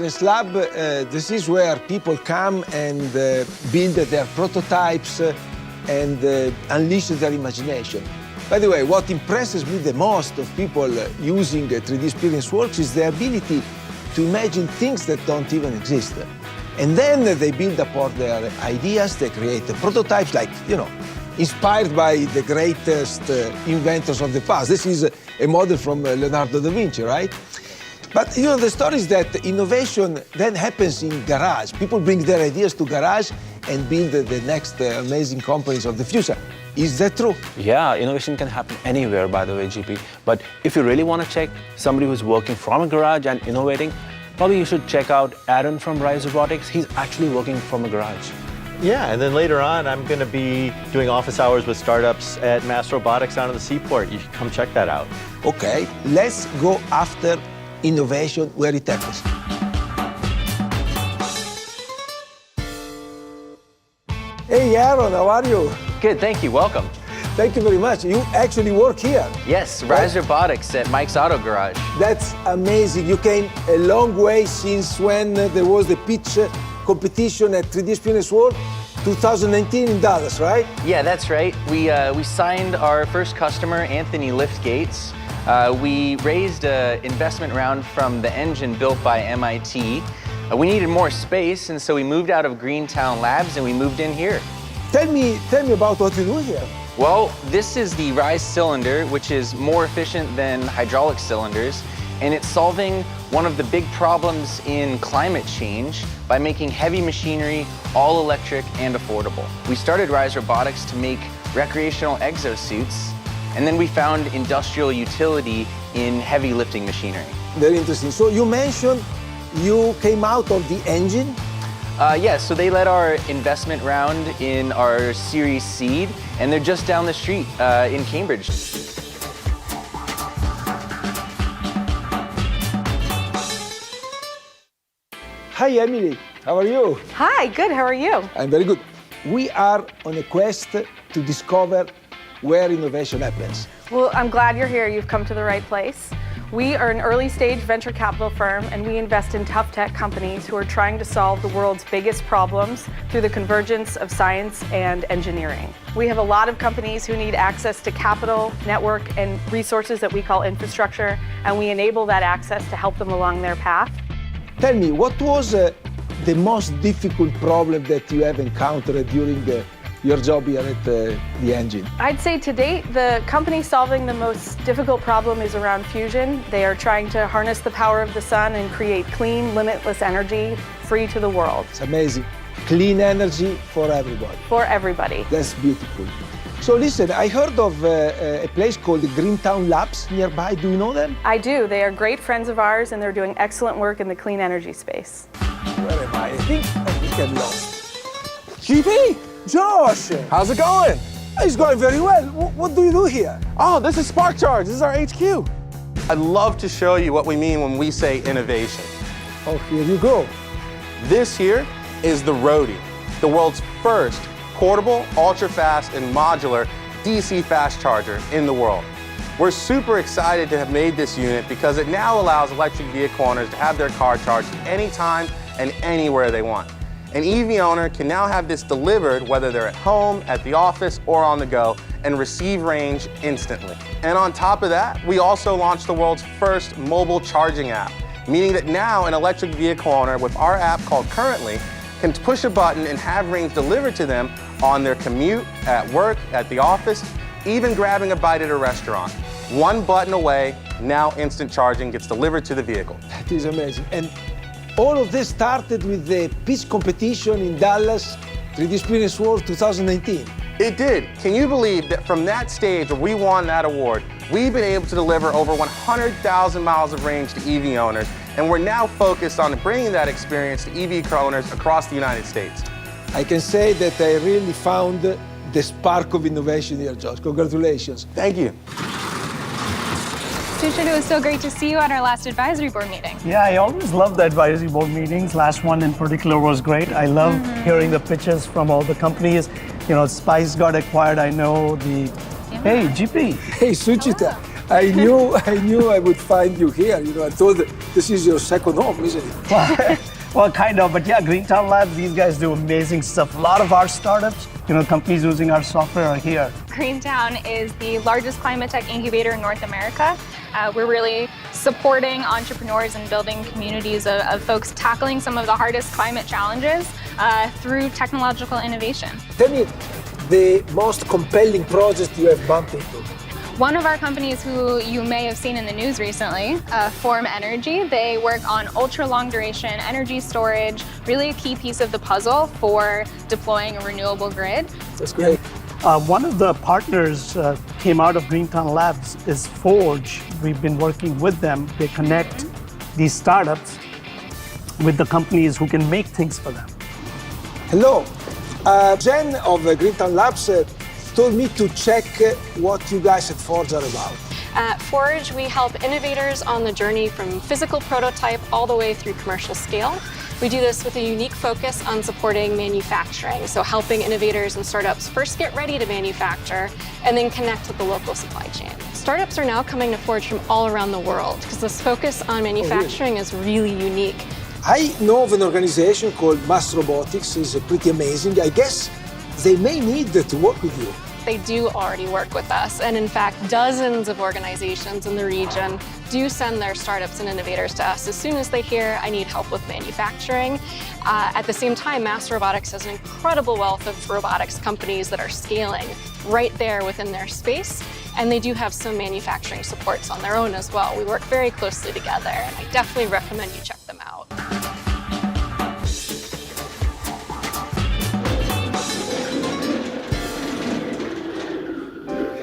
Experience Lab, this is where people come and build their prototypes and unleash their imagination. By the way, what impresses me the most of people using 3D Experience Works is the ability to imagine things that don't even exist. And then they build upon their ideas, they create prototypes like, inspired by the greatest inventors of the past. This is a model from Leonardo da Vinci, right? But the story is that innovation then happens in garage. People bring their ideas to garage and build the next amazing companies of the future. Is that true? Yeah, innovation can happen anywhere, by the way, GP. But if you really want to check somebody who's working from a garage and innovating, probably you should check out Aaron from Rise Robotics. He's actually working from a garage. Yeah, and then later on, I'm going to be doing office hours with startups at Mass Robotics down at the seaport. You should come check that out. Okay, let's go after innovation where it happens. Hey, Aaron, how are you? Good, thank you. Welcome. Thank you very much. You actually work here. Yes, Rise Robotics at Mike's Auto Garage. That's amazing. You came a long way since when there was the pitch competition at 3D Experience World, 2019 in Dallas, right? Yeah, that's right. We signed our first customer, Anthony Liftgates. We raised an investment round from the engine built by MIT. We needed more space, and so we moved out of Greentown Labs and we moved in here. Tell me about what you do here. Well, this is the Rise cylinder, which is more efficient than hydraulic cylinders, and it's solving one of the big problems in climate change by making heavy machinery all electric and affordable. We started Rise Robotics to make recreational exosuits, and then we found industrial utility in heavy lifting machinery. Very interesting. So you mentioned you came out of the engine? Yes, so they led our investment round in our Series Seed, and they're just down the street in Cambridge. Hi, Emily. How are you? Hi, good. How are you? I'm very good. We are on a quest to discover where innovation happens. Well, I'm glad you're here. You've come to the right place. We are an early-stage venture capital firm, and we invest in tough tech companies who are trying to solve the world's biggest problems through the convergence of science and engineering. We have a lot of companies who need access to capital, network, and resources that we call infrastructure, and we enable that access to help them along their path. Tell me, what was the most difficult problem that you have encountered during your job here at the engine? I'd say to date, the company solving the most difficult problem is around fusion. They are trying to harness the power of the sun and create clean, limitless energy free to the world. It's amazing. Clean energy for everybody. For everybody. That's beautiful. So listen, I heard of a place called Greentown Labs nearby. Do you know them? I do. They are great friends of ours, and they're doing excellent work in the clean energy space. Where am I? I think I'm lost. GP! Josh! How's it going? It's going very well. What do you do here? Oh, this is Spark Charge. This is our HQ. I'd love to show you what we mean when we say innovation. Oh, here you go. This here is the Roadie, the world's first portable, ultra-fast, and modular DC fast charger in the world. We're super excited to have made this unit because it now allows electric vehicle owners to have their car charged anytime and anywhere they want. An EV owner can now have this delivered whether they're at home, at the office, or on the go, and receive range instantly. And on top of that, we also launched the world's first mobile charging app, meaning that now an electric vehicle owner with our app called Currently can push a button and have range delivered to them on their commute, at work, at the office, even grabbing a bite at a restaurant. One button away, now instant charging gets delivered to the vehicle. That is amazing. And all of this started with the pitch competition in Dallas, 3D Experience World 2019. It did. Can you believe that from that stage where we won that award, we've been able to deliver over 100,000 miles of range to EV owners, and we're now focused on bringing that experience to EV owners across the United States. I can say that I really found the spark of innovation here, Josh. Congratulations. Thank you. Richard, it was so great to see you at our last advisory board meeting. Yeah, I always love the advisory board meetings. Last one in particular was great. I love hearing the pitches from all the companies. You know, Spice got acquired. I know the... Yeah. Hey, GP. Hey, Suchita. I knew I would find you here. You know, I thought that this is your second home, isn't it? Well, kind of, but yeah, Greentown Labs, these guys do amazing stuff. A lot of our startups, companies using our software are here. Greentown is the largest climate tech incubator in North America. We're really supporting entrepreneurs and building communities of folks tackling some of the hardest climate challenges through technological innovation. Tell me the most compelling project you have bumped into. One of our companies who you may have seen in the news recently, Form Energy, they work on ultra long duration energy storage, really a key piece of the puzzle for deploying a renewable grid. That's great. One of the partners came out of Greentown Labs is Forge. We've been working with them. They connect these startups with the companies who can make things for them. Hello. Jen of Greentown Labs told me to check what you guys at Forge are about. At Forge, we help innovators on the journey from physical prototype all the way through commercial scale. We do this with a unique focus on supporting manufacturing, so helping innovators and startups first get ready to manufacture and then connect with the local supply chain. Startups are now coming to Forge from all around the world because this focus on manufacturing is really unique. I know of an organization called Mass Robotics. It's pretty amazing. I guess they may need to work with you. They do already work with us, and in fact, dozens of organizations in the region do send their startups and innovators to us as soon as they hear, I need help with manufacturing. At the same time, Mass Robotics has an incredible wealth of robotics companies that are scaling right there within their space, and they do have some manufacturing supports on their own as well. We work very closely together, and I definitely recommend you check them out.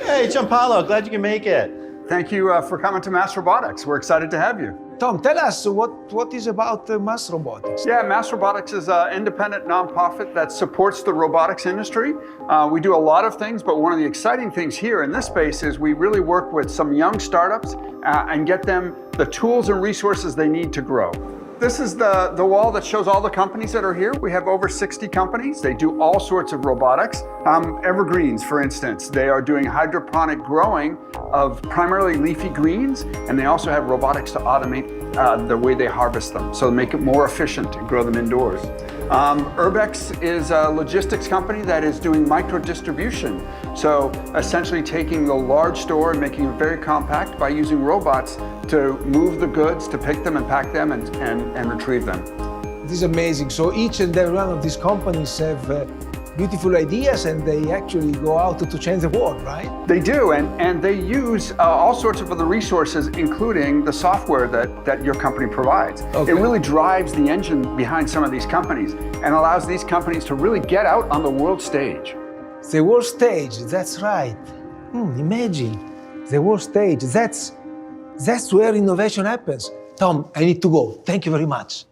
Hey, Gianpaolo, glad you can make it. Thank you for coming to Mass Robotics. We're excited to have you. Tom, tell us what is about Mass Robotics. Yeah, Mass Robotics is an independent nonprofit that supports the robotics industry. We do a lot of things, but one of the exciting things here in this space is we really work with some young startups and get them the tools and resources they need to grow. This is the wall that shows all the companies that are here. We have over 60 companies. They do all sorts of robotics. Evergreens, for instance, they are doing hydroponic growing of primarily leafy greens, and they also have robotics to automate the way they harvest them, so make it more efficient and grow them indoors. Urbex is a logistics company that is doing micro distribution. So essentially taking the large store and making it very compact by using robots to move the goods, to pick them and pack them and retrieve them. This is amazing. So each and every one of these companies have beautiful ideas, and they actually go out to change the world, right? They do, and they use all sorts of other resources, including the software that your company provides. Okay. It really drives the engine behind some of these companies and allows these companies to really get out on the world stage. The world stage, that's right. Imagine, the world stage, that's where innovation happens. Tom, I need to go. Thank you very much.